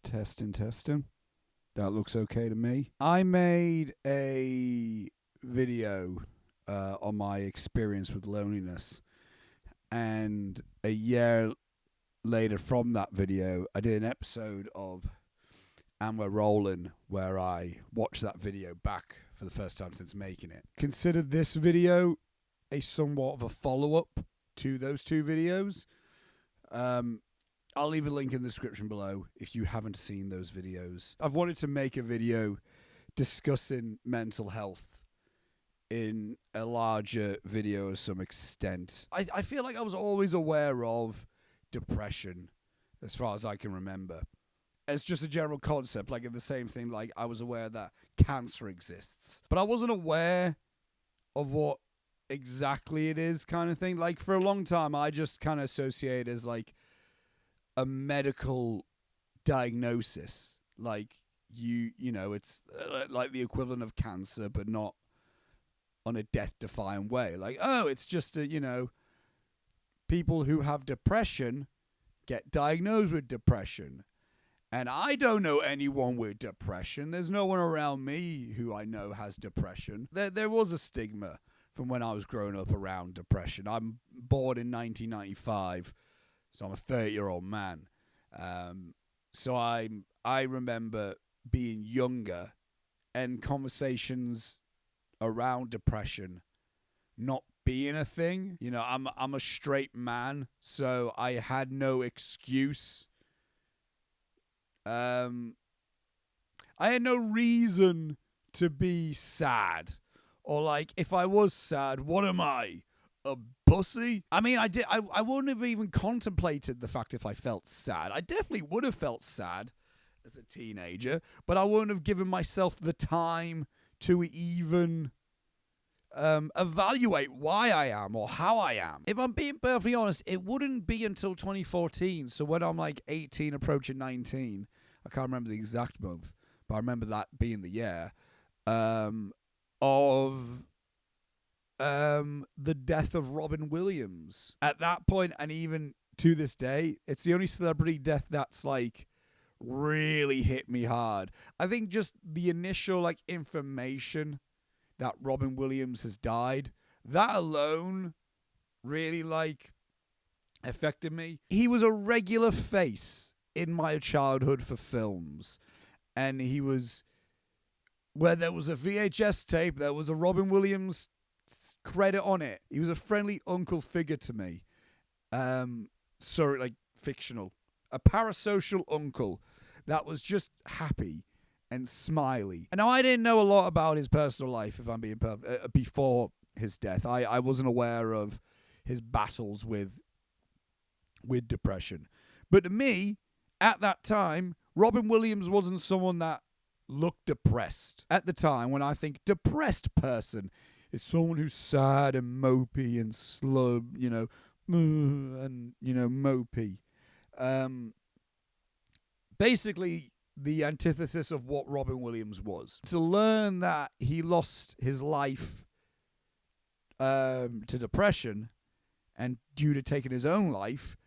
Testing. That looks okay to me. I made a video on my experience with loneliness, and a year later from that video, I did an episode of And We're Rolling where I watched that video back for the first time since making it. Consider this video a somewhat of a follow-up to those two videos. I'll leave a link in the description below if you haven't seen those videos. I've wanted to make a video discussing mental health in a larger video of some extent. I feel like I was always aware of depression as far as I can remember. As just a general concept, like in the same thing, like I was aware that cancer exists. But I wasn't aware of what exactly it is kind of thing. Like for a long time, I just kind of associate it as like a medical diagnosis, like you know, it's like the equivalent of cancer, but not on a death-defying way. Like, oh, it's just people who have depression get diagnosed with depression, and I don't know anyone with depression. There's no one around me who I know has depression. There was a stigma from when I was growing up around depression. I'm born in 1995. So I'm a 30-year-old man. So I remember being younger and conversations around depression not being a thing. You know, I'm a straight man, so I had no excuse. I had no reason to be sad. Or like, if I was sad, what am I? A pussy? I mean, I wouldn't have even contemplated the fact if I felt sad. I definitely would have felt sad as a teenager, but I wouldn't have given myself the time to even evaluate why I am or how I am. If I'm being perfectly honest, it wouldn't be until 2014. So when I'm like 18, approaching 19, I can't remember the exact month, but I remember that being the year of the death of Robin Williams. At that point, and even to this day, it's the only celebrity death that's like really hit me hard. I think just the initial like information that Robin Williams has died, that alone really like affected me. He was a regular face in my childhood for films, and he was, where there was a VHS tape, there was a Robin Williams credit on it. He was a friendly uncle figure to me. Sorry, like fictional. A parasocial uncle that was just happy and smiley. And now I didn't know a lot about his personal life, if I'm being before his death. I wasn't aware of his battles with depression. But to me, at that time, Robin Williams wasn't someone that looked depressed. At the time, when I think depressed person, it's someone who's sad and mopey and slow, you know, and, you know, mopey. Basically, the antithesis of what Robin Williams was. To learn that he lost his life to depression and due to taking his own life,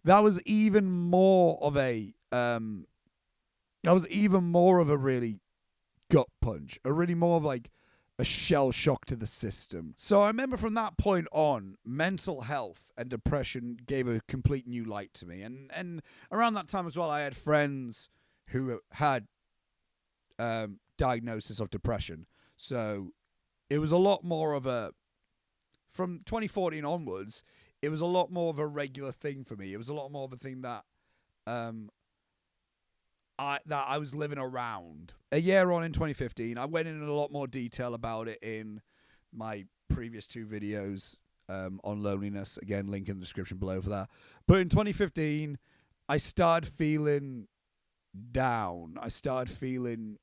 that was even more of a really gut punch. A really more of like a shell shock to the system. So I remember from that point on, mental health and depression gave a complete new light to me. And around that time as well, I had friends who had diagnosis of depression. So it was a lot more of a, from 2014 onwards, it was a lot more of a regular thing for me. It was a lot more of a thing that I was living around. A year on in 2015, I went into a lot more detail about it in my previous two videos on loneliness. Again, link in the description below for that. But in 2015, I started feeling down. I started feeling,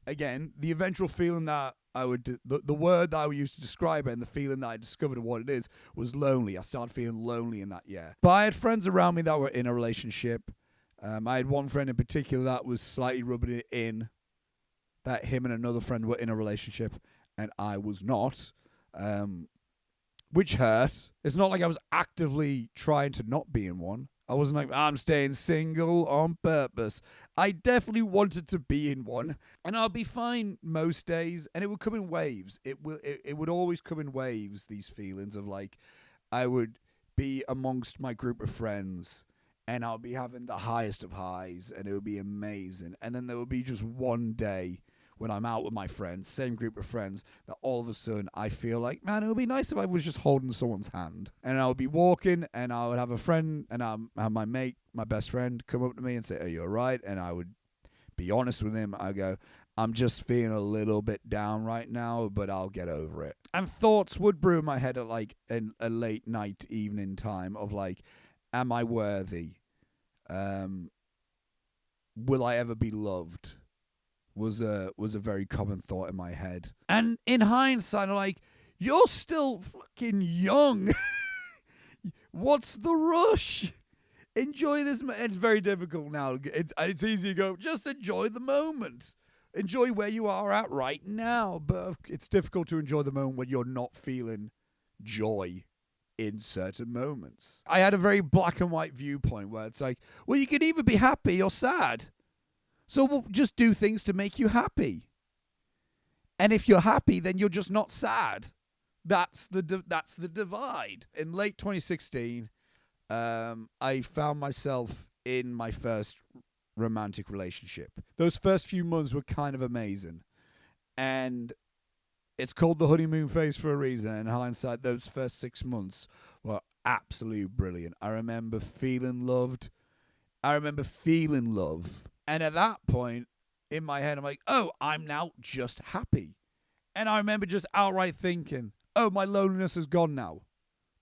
again, the eventual feeling that I would, the word that I would use to describe it and the feeling that I discovered of what it is was lonely. I started feeling lonely in that year. But I had friends around me that were in a relationship. I had one friend in particular that was slightly rubbing it in that him and another friend were in a relationship and I was not, which hurt. It's not like I was actively trying to not be in one. I wasn't like, I'm staying single on purpose. I definitely wanted to be in one, and I'll be fine most days, and it would come in waves. It would always come in waves, these feelings of like, I would be amongst my group of friends, and I'll be having the highest of highs, and it would be amazing. And then there would be just one day when I'm out with my friends, same group of friends, that all of a sudden I feel like, man, it would be nice if I was just holding someone's hand. And I would be walking, and I would have a friend, and I'll have my mate, my best friend, come up to me and say, "Are you alright?" And I would be honest with him. I go, "I'm just feeling a little bit down right now, but I'll get over it." And thoughts would brew in my head at like a late night, evening time of like, am I worthy? Will I ever be loved? Was a very common thought in my head. And in hindsight, I'm like, you're still fucking young. What's the rush? Enjoy this. It's very difficult now. It's easy to go, just enjoy the moment. Enjoy where you are at right now. But it's difficult to enjoy the moment when you're not feeling joy in certain moments. I had a very black and white viewpoint where it's like, well, you can either be happy or sad. So we'll just do things to make you happy. And if you're happy, then you're just not sad. That's the divide. In late 2016, I found myself in my first romantic relationship. Those first few months were kind of amazing. And it's called the honeymoon phase for a reason. In hindsight, those first 6 months were absolutely brilliant. I remember feeling loved. I remember feeling love. And at that point, in my head, I'm like, oh, I'm now just happy. And I remember just outright thinking, oh, my loneliness is gone now.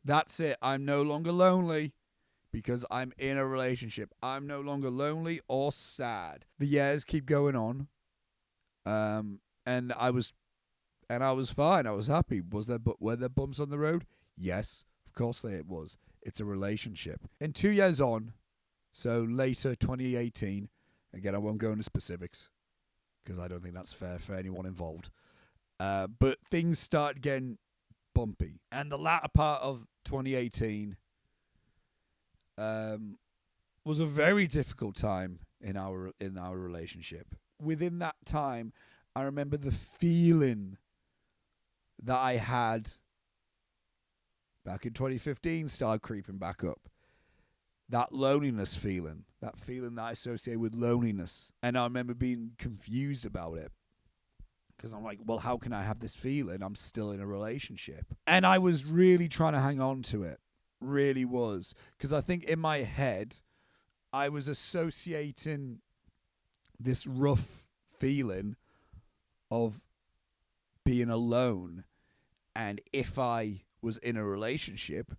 That's it. I'm no longer lonely because I'm in a relationship. I'm no longer lonely or sad. The years keep going on. And I was fine. I was happy. Were there bumps on the road? Yes, of course there was. It's a relationship. And 2 years on, so later 2018, again, I won't go into specifics because I don't think that's fair for anyone involved. But things start getting bumpy. And the latter part of 2018 was a very difficult time in our relationship. Within that time, I remember the feeling that I had back in 2015 started creeping back up. That loneliness feeling, that feeling that I associate with loneliness. And I remember being confused about it. Because I'm like, well, how can I have this feeling? I'm still in a relationship. And I was really trying to hang on to it. Really was. Because I think in my head, I was associating this rough feeling of being alone. And if I was in a relationship,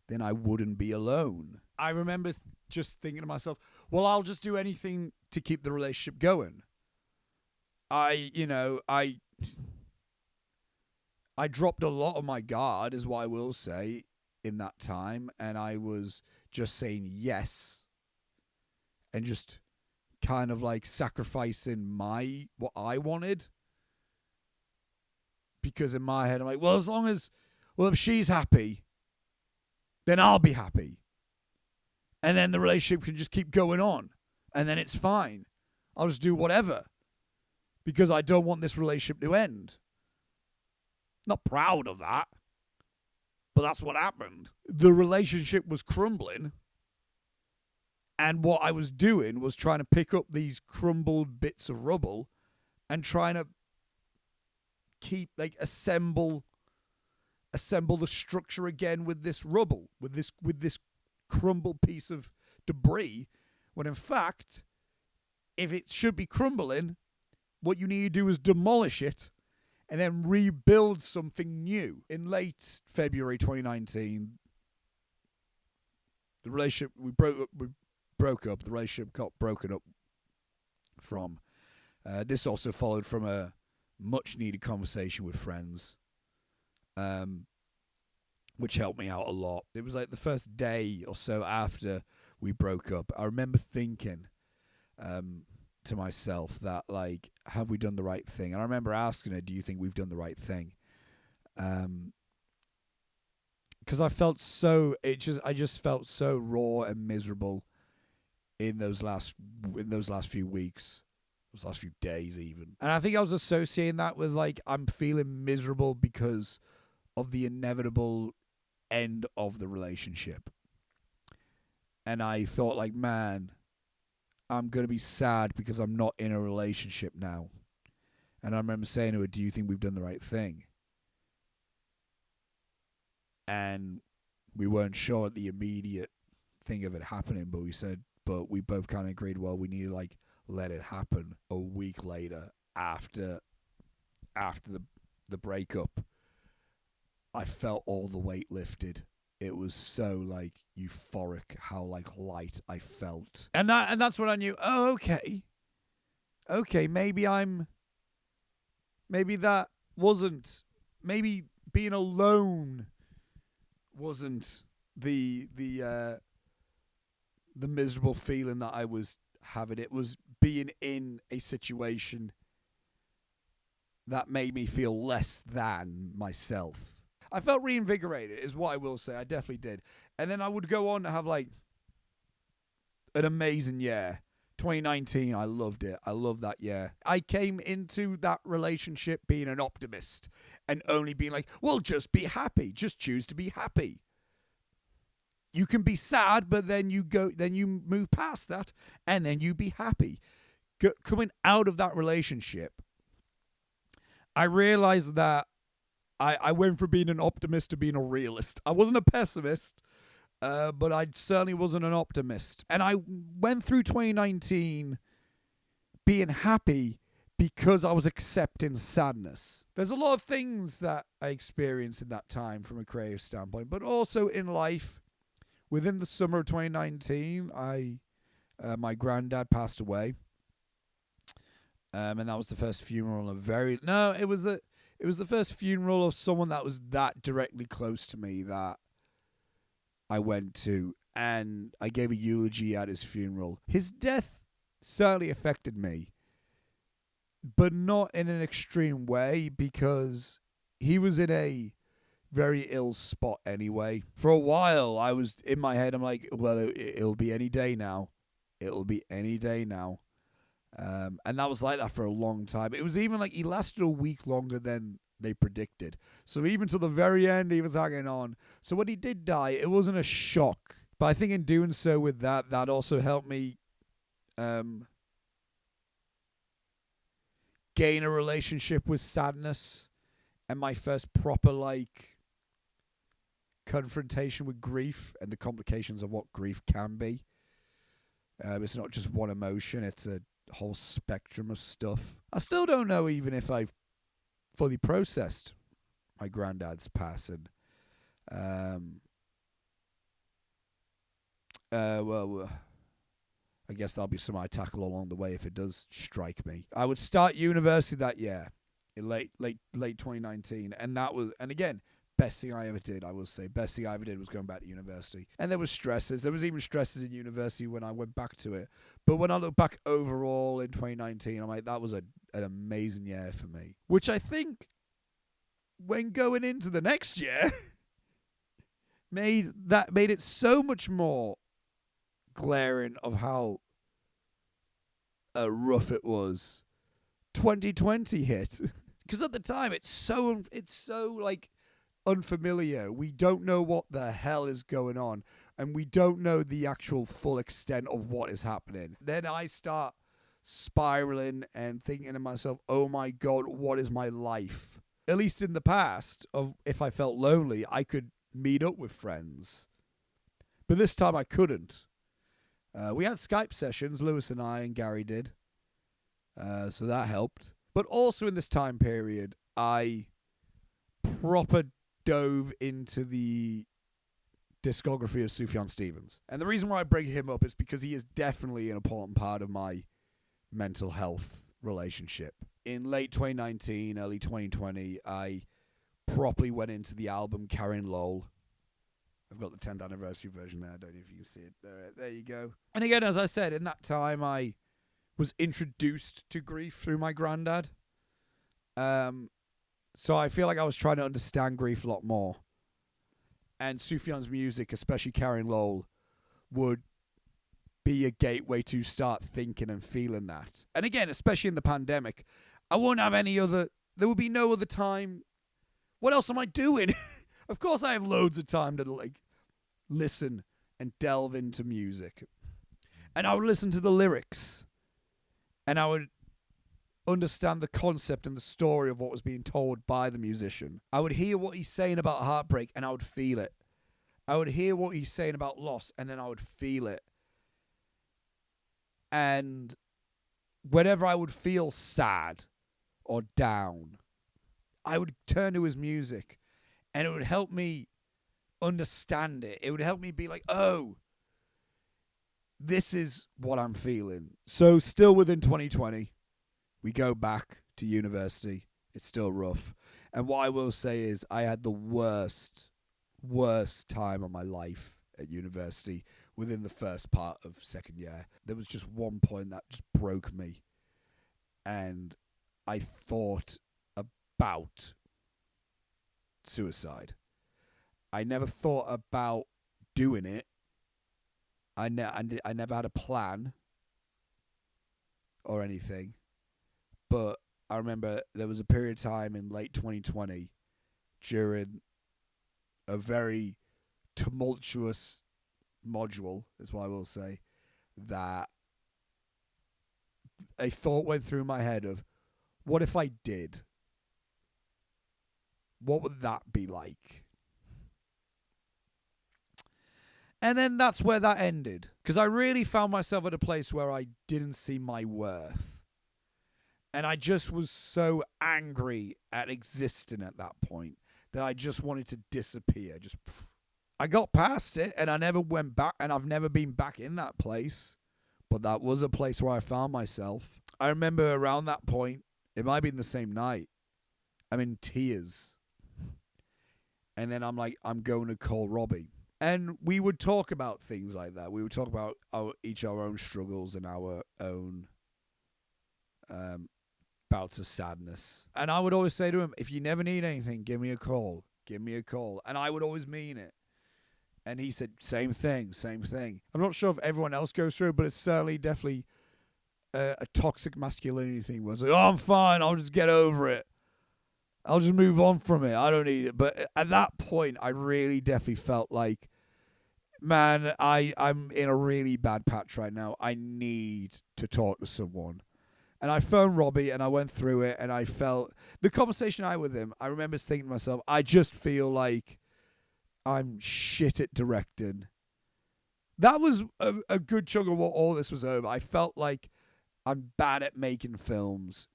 then I wouldn't be alone. I remember just thinking to myself, well, I'll just do anything to keep the relationship going. I dropped a lot of my guard, is what I will say, in that time. And I was just saying yes. And just kind of like sacrificing what I wanted. Because in my head, I'm like, well, if she's happy, then I'll be happy. And then the relationship can just keep going on. And then it's fine. I'll just do whatever. Because I don't want this relationship to end. Not proud of that. But that's what happened. The relationship was crumbling. And what I was doing was trying to pick up these crumbled bits of rubble and trying to assemble the structure again with this rubble, with this crumbled piece of debris, when in fact, if it should be crumbling, what you need to do is demolish it and then rebuild something new. In late February 2019, the relationship we broke up. The relationship got broken up from. This also followed from a much needed conversation with friends, which helped me out a lot. It was like the first day or so after we broke up, I remember thinking to myself that, like, have we done the right thing? And I remember asking her, do you think we've done the right thing? Because I just felt so raw and miserable in those last few weeks, those last few days even. And I think I was associating that with like I'm feeling miserable because of the inevitable end of the relationship. And I thought like, man, I'm going to be sad because I'm not in a relationship now. And I remember saying to her, do you think we've done the right thing? And we weren't sure at the immediate thing of it happening, but we both kind of agreed, well, we need to like let it happen. A week later, after the breakup, I felt all the weight lifted. It was so like euphoric how like light I felt. And that's when I knew, oh, okay, maybe being alone wasn't the miserable feeling that I was having. It was being in a situation that made me feel less than myself. I felt reinvigorated, is what I will say. I definitely did. And then I would go on to have like an amazing year. 2019, I loved it. I loved that year. I came into that relationship being an optimist and only being like, well, just be happy. Just choose to be happy. You can be sad, but then you move past that and then you be happy. Coming out of that relationship, I realized that I went from being an optimist to being a realist. I wasn't a pessimist, but I certainly wasn't an optimist. And I went through 2019 being happy because I was accepting sadness. There's a lot of things that I experienced in that time from a creative standpoint, but also in life. Within the summer of 2019, my granddad passed away, and that was the first funeral it was the first funeral of someone that was that directly close to me that I went to, and I gave a eulogy at his funeral. His death certainly affected me, but not in an extreme way because he was in a very ill spot anyway. For a while, I was in my head, I'm like, well, it'll be any day now. It'll be any day now. And that was like that for a long time. It was even like he lasted a week longer than they predicted. So even to the very end, he was hanging on. So when he did die, it wasn't a shock. But I think in doing so with that also helped me gain a relationship with sadness and my first proper like confrontation with grief and the complications of what grief can be. It's not just one emotion, it's a whole spectrum of stuff. I still don't know even if I've fully processed my granddad's passing. Well, I guess that'll be something I tackle along the way if it does strike me. I would start university that year, in late 2019, and again, best thing I ever did, I will say. Best thing I ever did was going back to university. And there was stresses. There was even stresses in university when I went back to it. But when I look back overall in 2019, I'm like, that was an amazing year for me. Which I think, when going into the next year, made it so much more glaring of how rough it was. 2020 hit. Because at the time, it's so like unfamiliar. We don't know what the hell is going on, and we don't know the actual full extent of what is happening. Then I start spiraling and thinking to myself, oh my God, what is my life? At least in the past, of if I felt lonely, I could meet up with friends. But this time I couldn't. We had Skype sessions, Lewis and I and Gary did. So that helped. But also in this time period, I proper dove into the discography of Sufjan Stevens. And the reason why I bring him up is because he is definitely an important part of my mental health relationship. In late 2019, early 2020, I properly went into the album Carrying Lowell. I've got the 10th anniversary version there. I don't know if you can see it. There you go. And again, as I said, in that time, I was introduced to grief through my granddad. So I feel like I was trying to understand grief a lot more. And Sufjan's music, especially Carrying Lowell, would be a gateway to start thinking and feeling that. And again, especially in the pandemic, I won't have any other, there will be no other time. What else am I doing? Of course I have loads of time to like listen and delve into music. And I would listen to the lyrics. And I would understand the concept and the story of what was being told by the musician. I would hear what he's saying about heartbreak and I would feel it. I would hear what he's saying about loss and then I would feel it. And whenever I would feel sad or down, I would turn to his music and it would help me understand it. It would help me be like, oh, this is what I'm feeling. So still within 2020, we go back to university. It's still rough. And what I will say is I had the worst time of my life at university within the first part of second year. There was just one point that just broke me. And I thought about suicide. I never thought about doing it. I never had a plan or anything. But I remember there was a period of time in late 2020 during a very tumultuous module, is what I will say, that a thought went through my head of, what if I did? What would that be like? And then that's where that ended. Because I really found myself at a place where I didn't see my worth. And I just was so angry at existing at that point that I just wanted to disappear. I got past it and I never went back, and I've never been back in that place. But that was a place where I found myself. I remember around that point, it might have been the same night, I'm in tears. And then I'm like, I'm going to call Robbie. And we would talk about things like that. We would talk about our own struggles and our own bouts of sadness. And I would always say to him, if you never need anything, give me a call. Give me a call. And I would always mean it. And he said, same thing. I'm not sure if everyone else goes through it, but it's certainly definitely a toxic masculinity thing where it's like, oh, I'm fine. I'll just get over it. I'll just move on from it. I don't need it. But at that point, I really definitely felt like, man, I'm in a really bad patch right now. I need to talk to someone. And I phoned Robbie and I went through it and I felt the conversation I had with him. I remember thinking to myself, I just feel like I'm shit at directing. That was a good chunk of what all this was over. I felt like I'm bad at making films.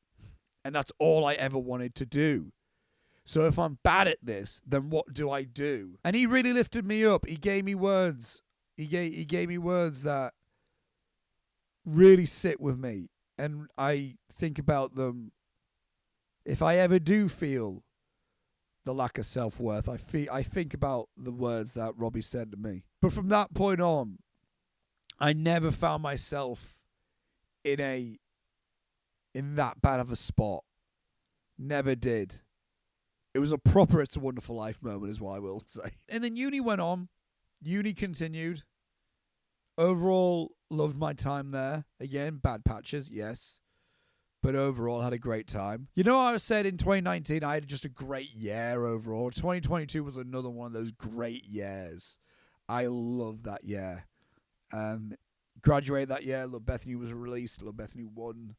And that's all I ever wanted to do. So if I'm bad at this, then what do I do? And he really lifted me up. He gave me words. He gave me words that really sit with me. And I think about them. If I ever do feel the lack of self-worth, I think about the words that Robbie said to me. But from that point on, I never found myself in that bad of a spot. Never did. It was a proper It's a Wonderful Life moment, is what I will say. And then uni went on. Uni continued. Overall, loved my time there. Again, bad patches, yes. But overall, had a great time. You know, I said in 2019, I had just a great year overall. 2022 was another one of those great years. I loved that year. Graduated that year. Love Bethany was released. Love Bethany won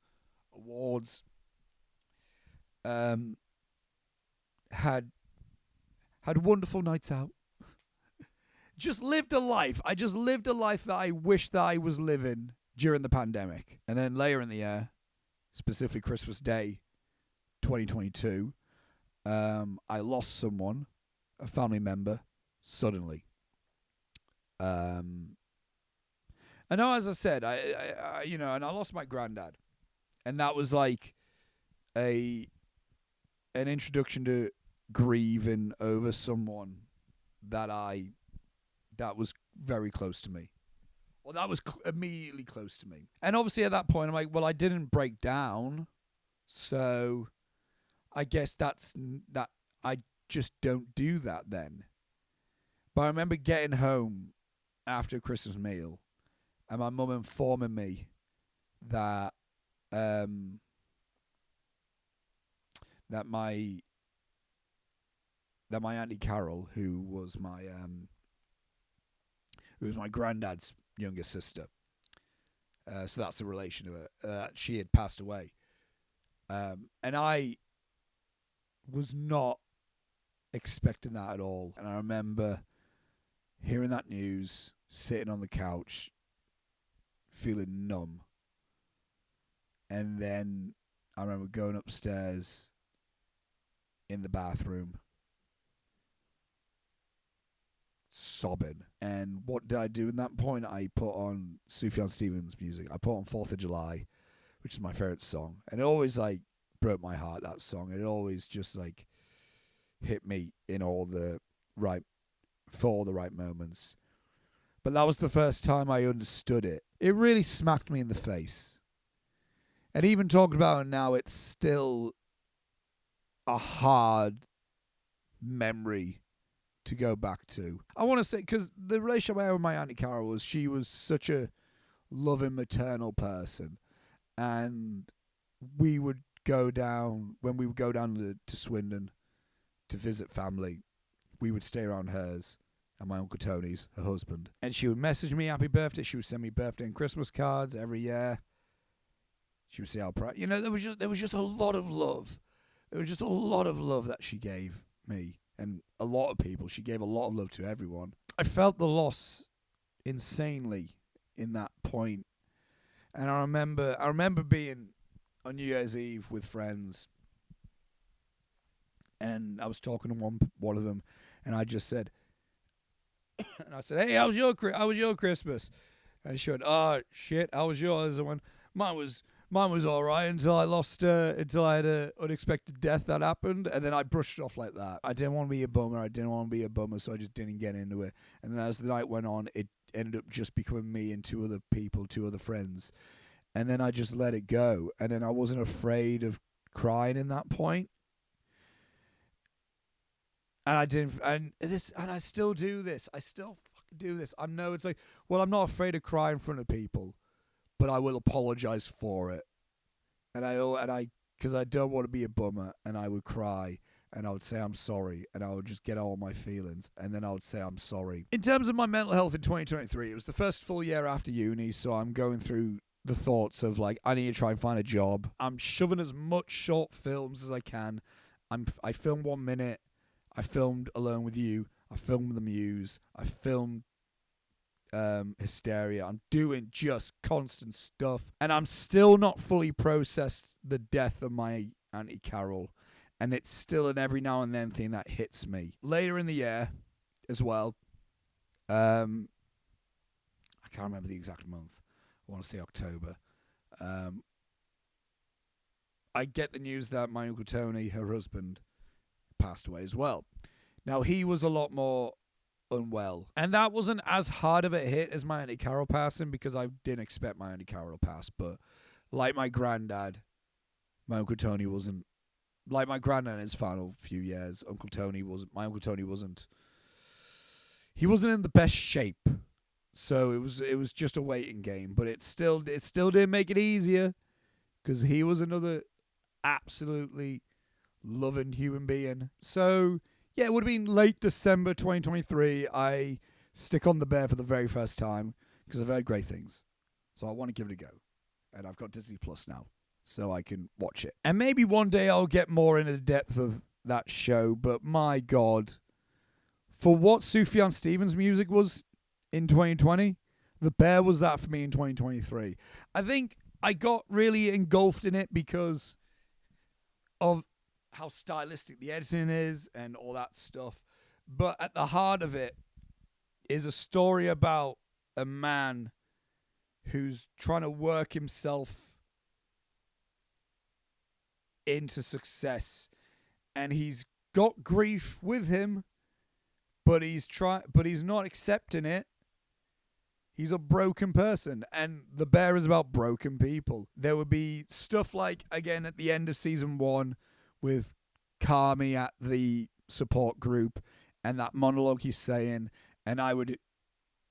awards. Had wonderful nights out. Just lived a life. I just lived a life that I wished that I was living during the pandemic. And then later in the year, specifically Christmas Day 2022, I lost someone, a family member, suddenly. I know, as I said, I and I lost my granddad. And that was like an introduction to grieving over someone that was very close to me. Well, that was immediately close to me. And obviously at that point, I'm like, well, I didn't break down. So I guess that I just don't do that then. But I remember getting home after a Christmas meal and my mum informing me that that my Auntie Carol, who was my granddad's younger sister, so that's the relation to her, she had passed away, and I was not expecting that at all. And I remember hearing that news, sitting on the couch, feeling numb. And then I remember going upstairs in the bathroom, sobbing. And what did I do at that point? I put on Sufjan Stevens music. I put on 4th of July, which is my favourite song. And it always, like, broke my heart, that song. It always just, like, hit me in all the right moments. But that was the first time I understood it. It really smacked me in the face. And even talking about it now, it's still a hard memory to go back to. I want to say, because the relationship I had with my Auntie Carol was, she was such a loving maternal person. And we would go down, when we would go down to Swindon to visit family, we would stay around hers and my Uncle Tony's, her husband. And she would message me happy birthday. She would send me birthday and Christmas cards every year. She would say how proud. You know, there was just a lot of love. There was just a lot of love that she gave me and a lot of people. She gave a lot of love to everyone. I felt the loss insanely in that point. And I remember being on New Year's Eve with friends, and I was talking to one of them, and I just said, and I said, "Hey, how was your Christmas?" And she went, "Oh shit, how was yours?" I went, Mine was all right until I had a unexpected death that happened, and then I brushed it off like that. I didn't want to be a bummer. So I just didn't get into it. And then as the night went on, it ended up just becoming me and two other friends. And then I just let it go. And then I wasn't afraid of crying in that point. And I didn't, and I still do this. I still fucking do this. I know it's like, well, I'm not afraid to cry in front of people, but I will apologize for it. Because I don't want to be a bummer, and I would cry, and I would say I'm sorry, and I would just get all my feelings, and then I would say I'm sorry. In terms of my mental health in 2023, it was the first full year after uni, so I'm going through the thoughts of, like, I need to try and find a job. I'm shoving as much short films as I can. I filmed 1 minute. I filmed Alone With You. I filmed The Muse. I filmed Hysteria. I'm doing just constant stuff, and I'm still not fully processed the death of my Auntie Carol, and it's still an every now and then thing that hits me. Later in the year as well, I can't remember the exact month. I want to say October. I get the news that my Uncle Tony, her husband, passed away as well. Now, he was a lot more unwell, and that wasn't as hard of a hit as my Auntie Carol passing, because I didn't expect my Auntie Carol to pass. But like my granddad, my Uncle Tony wasn't, like my granddad in his final few years, my Uncle Tony wasn't, he wasn't in the best shape. So it was just a waiting game, but it still didn't make it easier, because he was another absolutely loving human being. So yeah, it would have been late December 2023. I stick on The Bear for the very first time, because I've heard great things. So I want to give it a go. And I've got Disney Plus now, so I can watch it. And maybe one day I'll get more into the depth of that show, but my God, for what Sufjan Stevens' music was in 2020, The Bear was that for me in 2023. I think I got really engulfed in it because of how stylistic the editing is and all that stuff. But at the heart of it is a story about a man who's trying to work himself into success, and he's got grief with him, but he's not accepting it. He's a broken person, and The Bear is about broken people. There would be stuff like, again, at the end of season 1, with Carmi at the support group, and that monologue he's saying, and I would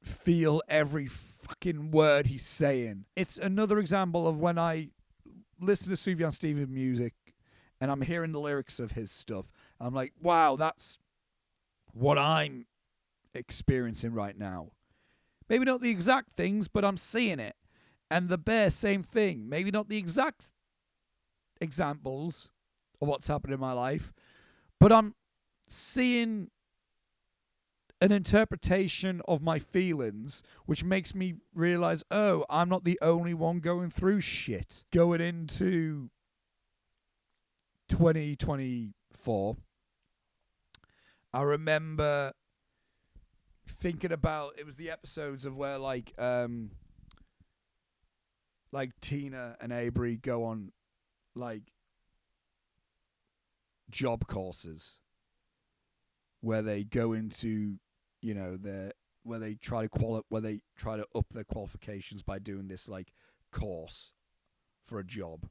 feel every fucking word he's saying. It's another example of when I listen to Sufjan Stevens music and I'm hearing the lyrics of his stuff. I'm like, wow, that's what I'm experiencing right now. Maybe not the exact things, but I'm seeing it. And The Bear, same thing. Maybe not the exact examples of what's happened in my life, but I'm seeing an interpretation of my feelings, which makes me realize, oh, I'm not the only one going through shit. Going into 2024, I remember thinking about, it was the episodes of where like Tina and Avery go on like job courses where they go into, you know, where they try to up their qualifications by doing this like course for a job.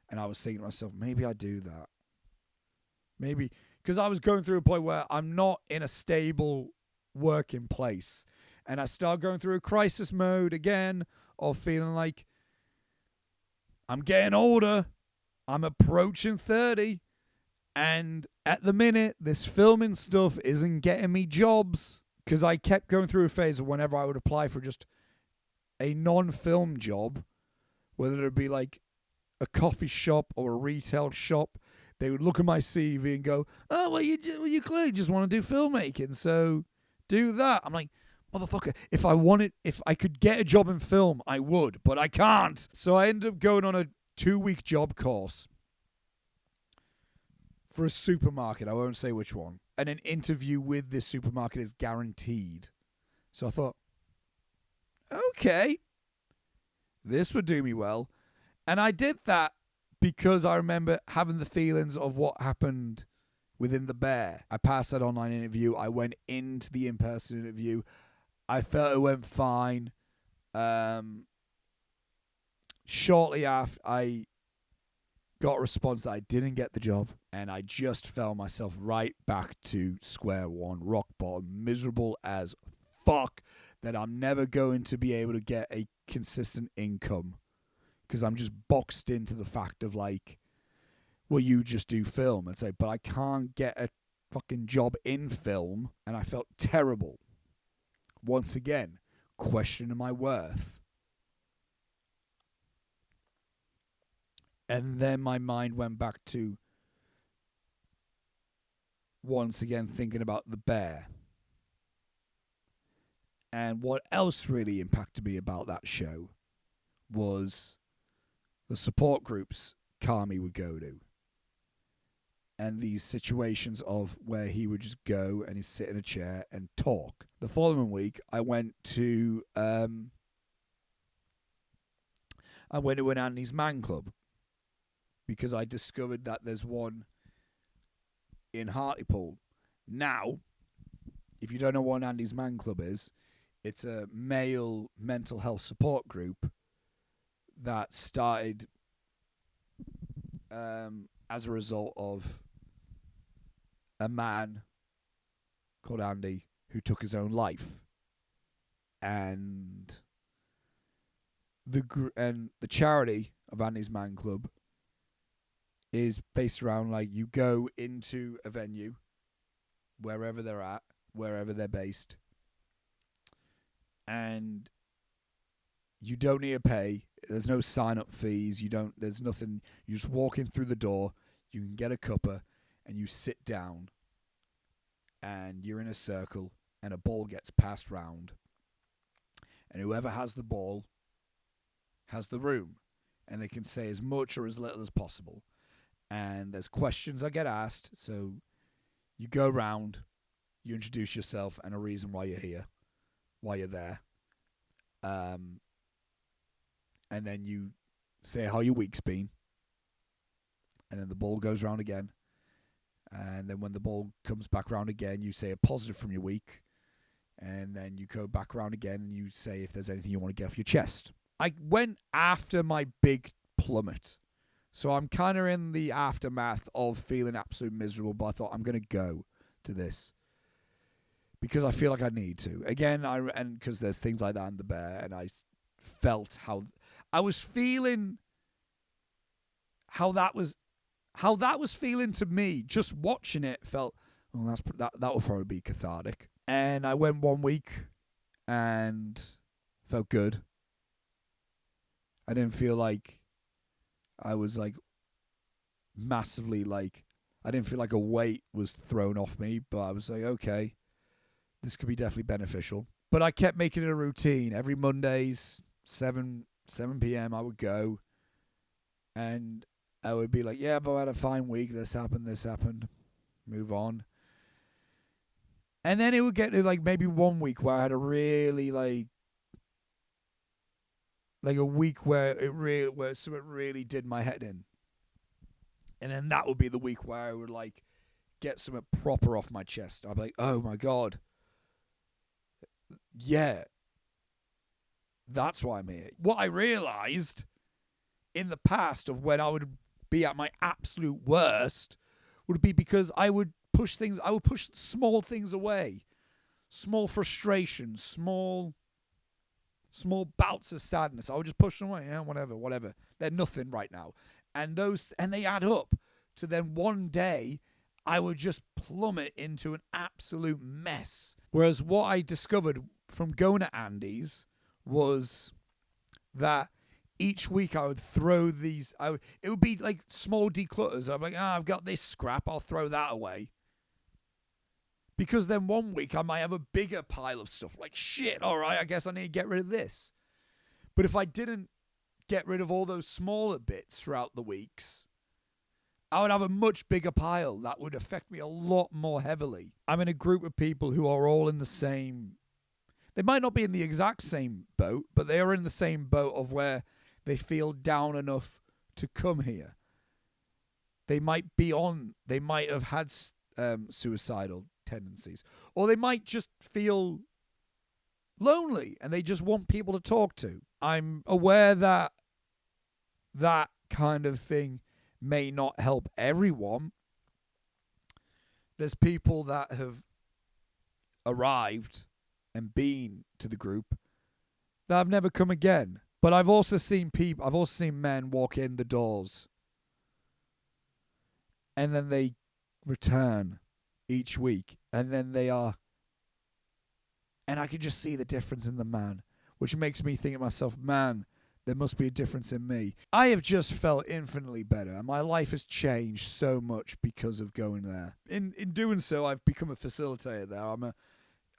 And I was thinking to myself, maybe I do that. Maybe because I was going through a point where I'm not in a stable working place, and I start going through a crisis mode again of feeling like I'm getting older, I'm approaching 30, and at the minute this filming stuff isn't getting me jobs, because I kept going through a phase of whenever I would apply for just a non-film job, whether it be like a coffee shop or a retail shop, they would look at my CV and go, oh, well, you clearly just want to do filmmaking, so do that. I'm like, motherfucker, if I could get a job in film, I would, but I can't. So I ended up going on a 2-week job course for a supermarket. I won't say which one. And an interview with this supermarket is guaranteed. So I thought, okay, this would do me well. And I did that because I remember having the feelings of what happened within The Bear. I passed that online interview. I went into the in-person interview. I felt it went fine. Shortly after, I got a response that I didn't get the job, and I just fell myself right back to square one, rock bottom, miserable as fuck, that I'm never going to be able to get a consistent income. Because I'm just boxed into the fact of like, well, you just do film. It's like, but I can't get a fucking job in film. And I felt terrible. Once again, questioning my worth. And then my mind went back to, once again, thinking about The Bear. And what else really impacted me about that show was the support groups Carmy would go to. And these situations of where he would just go and he'd sit in a chair and talk. The following week, I went to an Andy's Man Club, because I discovered that there's one in Hartlepool. Now, if you don't know what an Andy's Man Club is, it's a male mental health support group that started as a result of a man called Andy who took his own life, and the charity of Andy's Man Club is based around like you go into a venue wherever they're at, wherever they're based, and you don't need to pay. There's no sign-up fees. There's nothing. You just walk in through the door. You can get a cuppa, and you sit down, and you're in a circle, and a ball gets passed round, and whoever has the ball has the room, and they can say as much or as little as possible. And there's questions that get asked, so you go round, you introduce yourself and a reason why you're here, why you're there. And then you say how your week's been. And then the ball goes round again. And then when the ball comes back round again, you say a positive from your week. And then you go back around again and you say if there's anything you want to get off your chest. I went after my big plummet. So I'm kind of in the aftermath of feeling absolutely miserable. But I thought I'm going to go to this. because I feel like I need to. Again, and because there's things like that in the bear, and I felt how I was feeling, how that was feeling to me. Just watching it felt, well, that will probably be cathartic. And I went 1 week and felt good. I didn't feel like I was like massively like, I didn't feel like a weight was thrown off me, but I was like, okay, this could be definitely beneficial. But I kept making it a routine. Every Mondays, 7 p.m. I would go, and I would be like, yeah, but I had a fine week. This happened. Move on. And then it would get to like maybe 1 week where I had a really like a week where something really did my head in. And then that would be the week where I would like get something proper off my chest. I'd be like, oh my God. Yeah. That's why I'm here. What I realized in the past of when I would be at my absolute worst would be because I would push small things away. Small frustrations, small bouts of sadness. I would just push them away. Yeah, whatever. They're nothing right now. And they add up to then one day I would just plummet into an absolute mess. Whereas what I discovered from going to Andy's was that each week I would throw these. It would be like small declutters. I'm like, I've got this scrap. I'll throw that away. Because then 1 week I might have a bigger pile of stuff. Like, shit, all right, I guess I need to get rid of this. But if I didn't get rid of all those smaller bits throughout the weeks, I would have a much bigger pile that would affect me a lot more heavily. I'm in a group of people who are all in the same. They might not be in the exact same boat, but they are in the same boat of where they feel down enough to come here. They might have had suicidal tendencies, or they might just feel lonely and they just want people to talk to. I'm aware that that kind of thing may not help everyone. There's people that have arrived and been to the group that have never come again. But I've also seen men walk in the doors and then they return each week, and then they are, and I can just see the difference in the man, which makes me think to myself, man, there must be a difference in me. I have just felt infinitely better, and my life has changed so much because of going there. In doing so, I've become a facilitator there.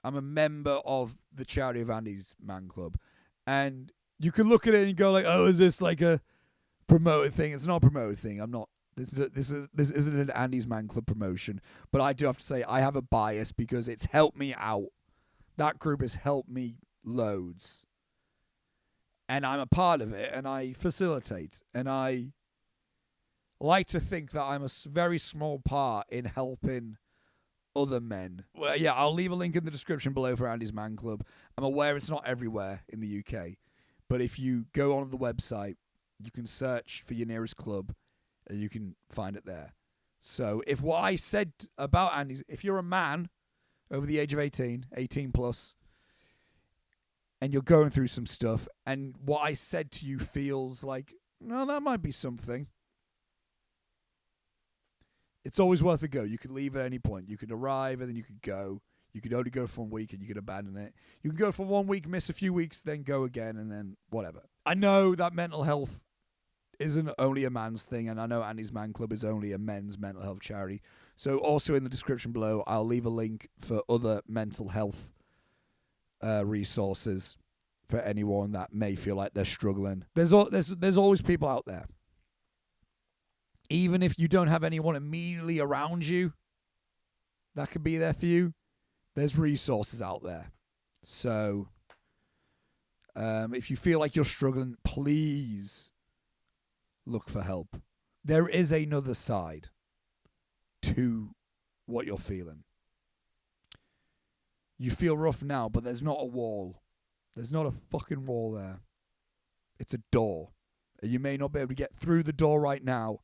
I'm a member of the Charity of Andy's Man Club, and you can look at it and go like, oh, is this like a promoted thing? It's not a promoted thing. I'm not. This isn't an Andy's Man Club promotion, but I do have to say I have a bias because it's helped me out. That group has helped me loads, and I'm a part of it, and I facilitate, and I like to think that I'm a very small part in helping other men. Well, yeah, I'll leave a link in the description below for Andy's Man Club. I'm aware it's not everywhere in the UK, but if you go on the website, you can search for your nearest club, and you can find it there. So if what I said about Andy's, if you're a man over the age of 18 plus, and you're going through some stuff, and what I said to you feels like, no, that might be something, it's always worth a go. You could leave at any point. You could arrive and then you could go. You could only go for 1 week and you could abandon it. You can go for 1 week, miss a few weeks, then go again, and then whatever. I know that mental health isn't only a man's thing, and I know Andy's Man Club is only a men's mental health charity. So also in the description below, I'll leave a link for other mental health resources for anyone that may feel like they're struggling. There's always people out there. Even if you don't have anyone immediately around you that could be there for you, there's resources out there. So if you feel like you're struggling, please look for help. There is another side to what you're feeling. You feel rough now, but there's not a wall. There's not a fucking wall there. It's a door. And you may not be able to get through the door right now,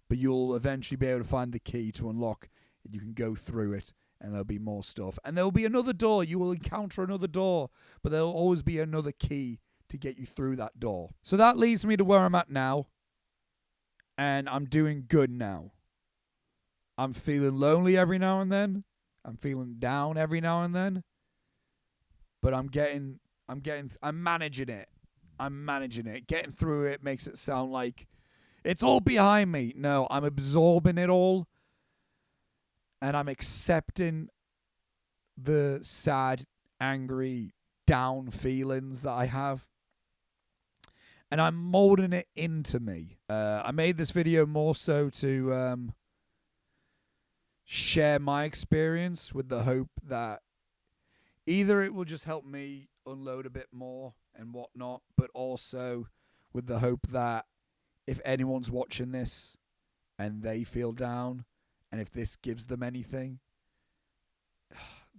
but you'll eventually be able to find the key to unlock, and you can go through it and there'll be more stuff. And there'll be another door. You will encounter another door, but there'll always be another key to get you through that door. So that leads me to where I'm at now, and I'm doing good now. I'm feeling lonely every now and then. I'm feeling down every now and then. But I'm managing it. I'm managing it. Getting through it makes it sound like it's all behind me. No, I'm absorbing it all. And I'm accepting the sad, angry, down feelings that I have. And I'm molding it into me. I made this video more so to share my experience with the hope that either it will just help me unload a bit more and whatnot, but also with the hope that if anyone's watching this and they feel down, and if this gives them anything,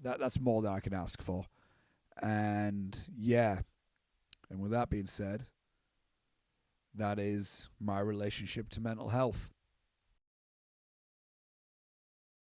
that's more than I can ask for. And yeah, and with that being said, that is my relationship to mental health.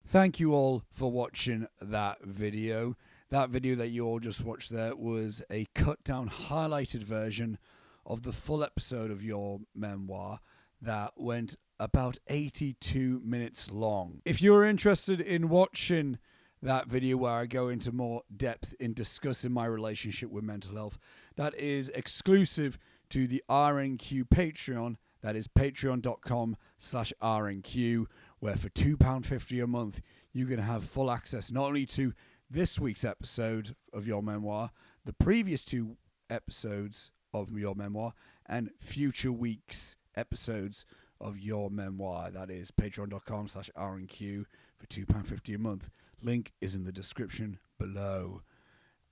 Thank you all for watching that video. That video that you all just watched there was a cut down, highlighted version of the full episode of Your Memoir that went about 82 minutes long. If you're interested in watching that video where I go into more depth in discussing my relationship with mental health, that is exclusive to the RNQ Patreon. That is patreon.com/RNQ, where for £2.50 a month, you're going to have full access not only to this week's episode of Your Memoir, the previous 2 episodes of Your Memoir, and future weeks' episodes of Your Memoir. That is patreon.com/RNQ for £2.50 a month. Link is in the description below.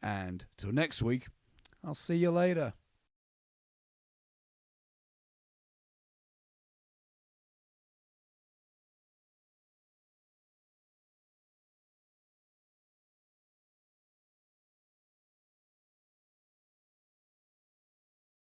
And till next week, I'll see you later.